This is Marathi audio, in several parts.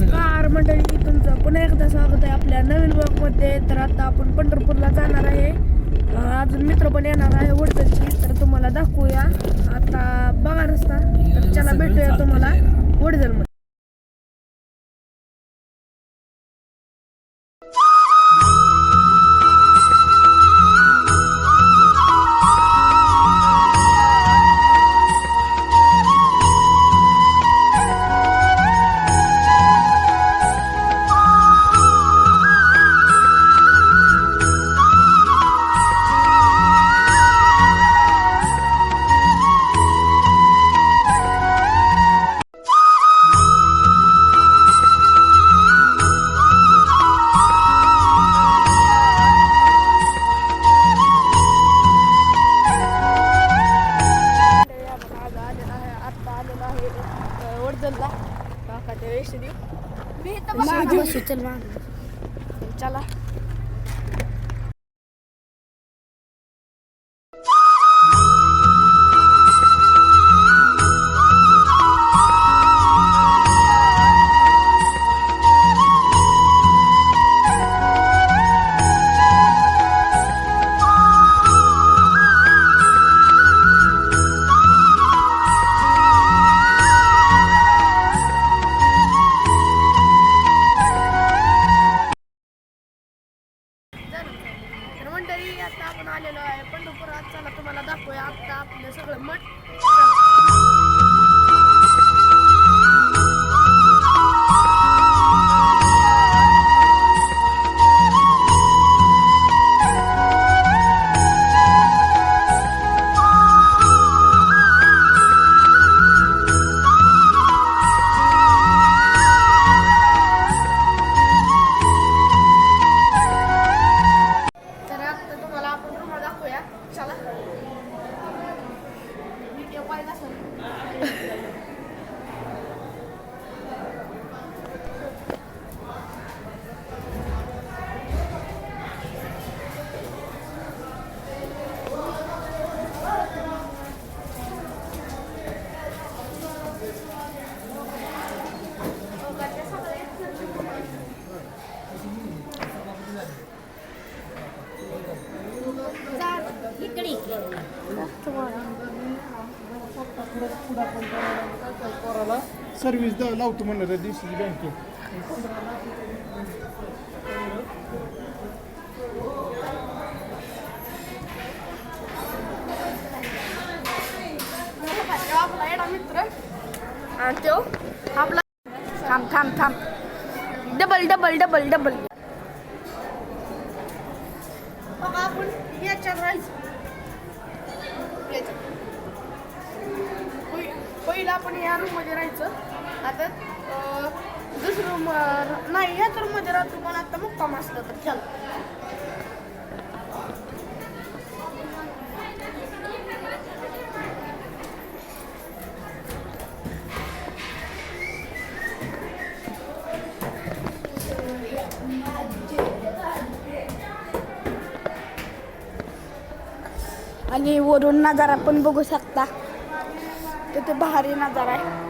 नमस्कार मंडळी, तुमचं पुन्हा एकदा स्वागत आहे आपल्या नवीन ब्लॉगमध्ये. तर आता आपण पंढरपूरला जाणार आहे. अजून मित्र पण येणार आहे वडजलची, तर तुम्हाला दाखवूया. आता बघा रस्ता, तर चला भेटूया तुम्हाला वडजलमध्ये. वडजलला काकाच्या वेश देऊ. चला मंडळी, आता आपण आलेलो आहे पंढरपुरात. चला तुम्हाला दाखवूया आता आपलं सगळं मठ. चला व्हिडिओ पाहिला सर. सर्व्हिस लावतो म्हणलं DCC बँकेत. आपला येडा मित्र आणि तो आपला थांब थांब थांब डबल डबल डबल डबल. बघा आपण याच्यात राहायचं. पहिला आपण या रूम मध्ये राहायचं. आता दुसरं रूम नाही, ह्याच रूम मध्ये राहतो. पण आता मुक्काम असलं तर चल. आणि वरून नजारा पण बघू शकता. तिथे भारी नजारा आहे.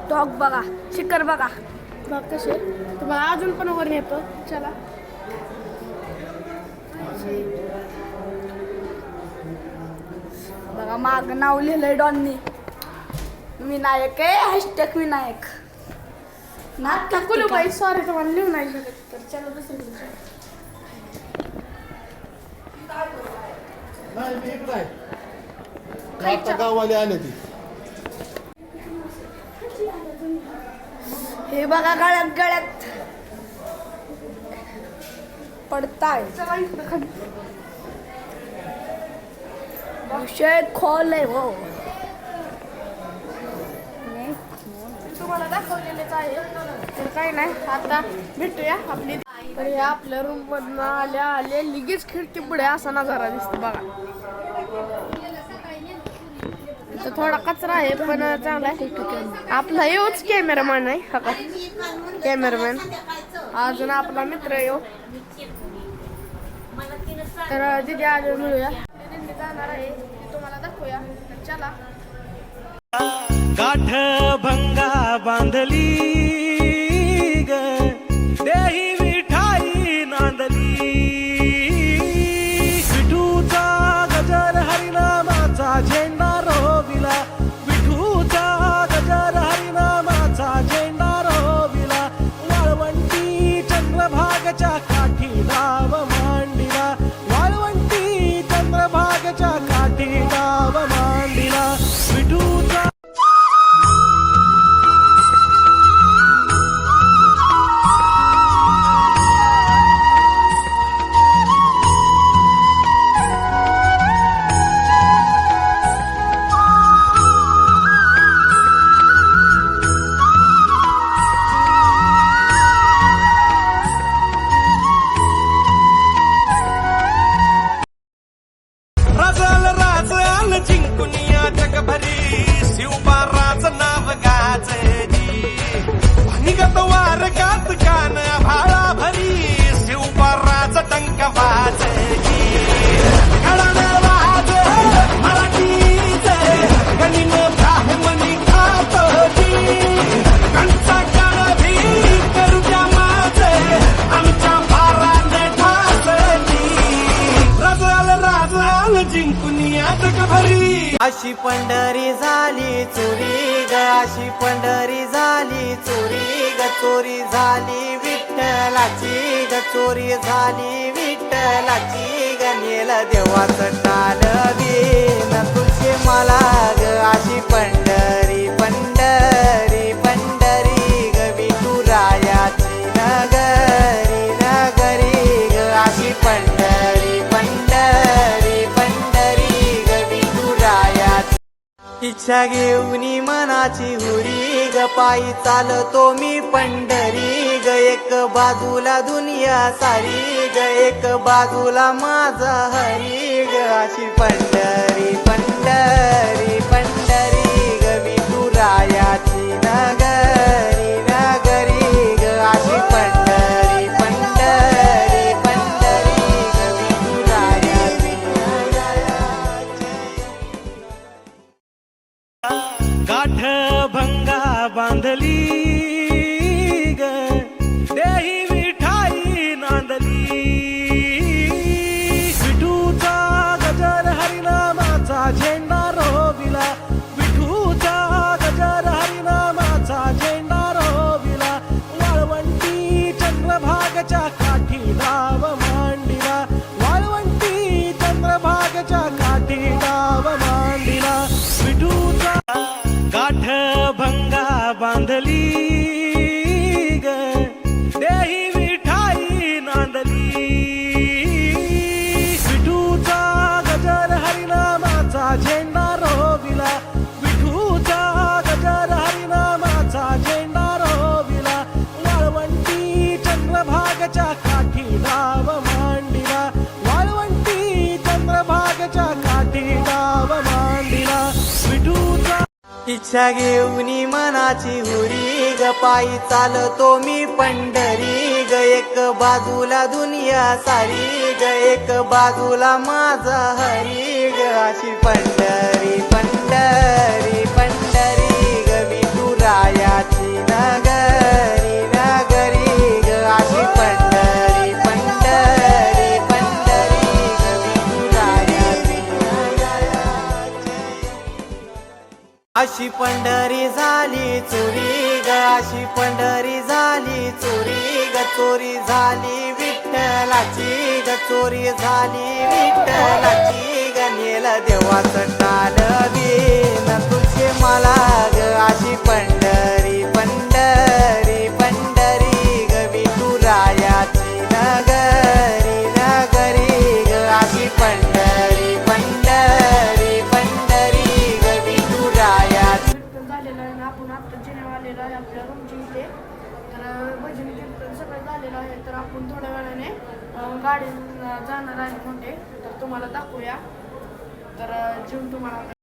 डॉग बघा, शिखर बघा बघ कसे. तुम्हाला अजून पण वर नेतो. चला बघा, माग नाव लिहिलंय डॉननी. विनायक आहे, हॅशटॅग विनायक. कुलूबाई सॉरी तुम्हाला लिहून नाही शकत. तर चला दुसरीकडे. गाववाले आले ती. हे बघा गळ्यात गळ्यात पडताय. विषय खोल आहे हो. तुम्हाला दाखवलेलेच आहे. तर काही नाही, आता भेटूया आपली. तर हे आपल्या रूम मधनं आले लगेच खिडकी पुढे असा नजारा दिसतो बघा. इथं थोडा कचरा आहे पण चांगला आहे. आपला येऊच कॅमेरामॅन आहे. कॅमेरामॅन अजून आपला मित्र येऊ तर तिथे आले मिळूया दिंडी जाणार आहे ती तुम्हाला दाखवूया तर चला गाठ भंगा बांधली ग देही विठाई नांदली विठूचा गजर हरिनामाचा झेंडा रोविला विठूचा गजर हरिनामाचा झेंडा रोविला वाळवंटी चंद्रभागच्या काठी नाव मांडिला वाळवंटी चंद्रभागच्या काठी नाव मांडिला विठूचा राजल जिंकुनिया जगभरी शिवबाराच नाव गाजली निगत वार गात कान भाळा भरी शिवबाराच टंक वाजली घडानं वाज मराठीच गणिन ब्राह्मणी खातली कंचा काळ भी करूया माझे आमच्या बाराने ठासली राजल जिंकुनिया जगभरी अशी पंढरी झाली चोरी ग अशी पंढरी झाली चोरी ग चोरी झाली विठ्ठलाची ग चोरी झाली विठ्ठलाची ग नेल देवाचं टाल दीन तुझे मला ग अशी पंढरी पंढरी पंढरी ग विठुरायाची नगरी नगरी ग अशी पंढरी पंढरी पंढरी ग विठुरायाची इच्छा घेऊनी मनाची हुरी ग पायी चालतो मी पंढरी ग एक बाजूला दुनिया सारी ग एक बाजूला माझा हरी ग अशी पंढरी पंढरी पंढरी ग विठुरायाची नगरी नगरी ग अशी पंढरी पंढरी पंढरी ग विठुरायाची गाठ भंगा बांधली ग देही विठाई नांदली विठूचा गजर हरिनामाचा झेंडा रोविला विठूचा गजर हरिनामाचा झेंडा रोविला वाळवंटी चंद्रभागच्या काठी नाव मांडिला वाळवंटी चंद्रभागच्या काठी नाव मांडिला विठूचा गाठ भंगा बांधली ग देही विठाई नांदली विठूचा गजर हरिनामाचा झेंडा रोविला विठूचा गजर हरिनामाचा झेंडा रोविला वाळवंटी चंद्रभागच्या काठी नाव मांडिला वाळवंटी चंद्रभागच्या काठी नाव मांडिला विठूचा इच्छा घेऊनी मनाची हुरी ग पायी चालतो मी पंढरी ग एक बाजूला दुनिया सारी ग एक बाजूला माझा हरी ग अशी पंढरी पंढरी पंढरी ग विठुरायाची नगरी नगरी ग अशी पंढरी पंढरी पंढरी ग विठुरायाची अशी पंढरी झाली चोरी ग अशी पंढरी झाली चोरी ग चोरी झाली विठ्ठलाची ग चोरी झाली विठ्ठलाची ग नेल देवाचं टाल दीन तुझे मला ग अशी पंढरी पंढरी पंढरी ग विठुरायाची नगरी नगरी ग अशी पंढरी पंढरी पंढरी ग विठुरायाची झालेलं आहे ना आपण आता जेव्हा आलेलो आहे आपल्या रूमची इथे तर भजनी कीर्तन सगळं झालेलं आहे तर आपण थोड्या वेळाने गाडी जाणार आहे कोणते तर तुम्हाला दाखवूया तर जेवण तुम्हाला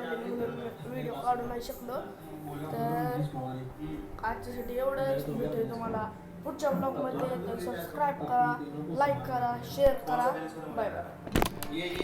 पडलेली म्हणून व्हिडिओ काढू नाही शकलो. तर आजच्यासाठी एवढंच. भेटूया तुम्हाला पुढच्या ब्लॉगमध्ये. तर सबस्क्राईब करा, लाईक करा, शेअर करा. Bye bye.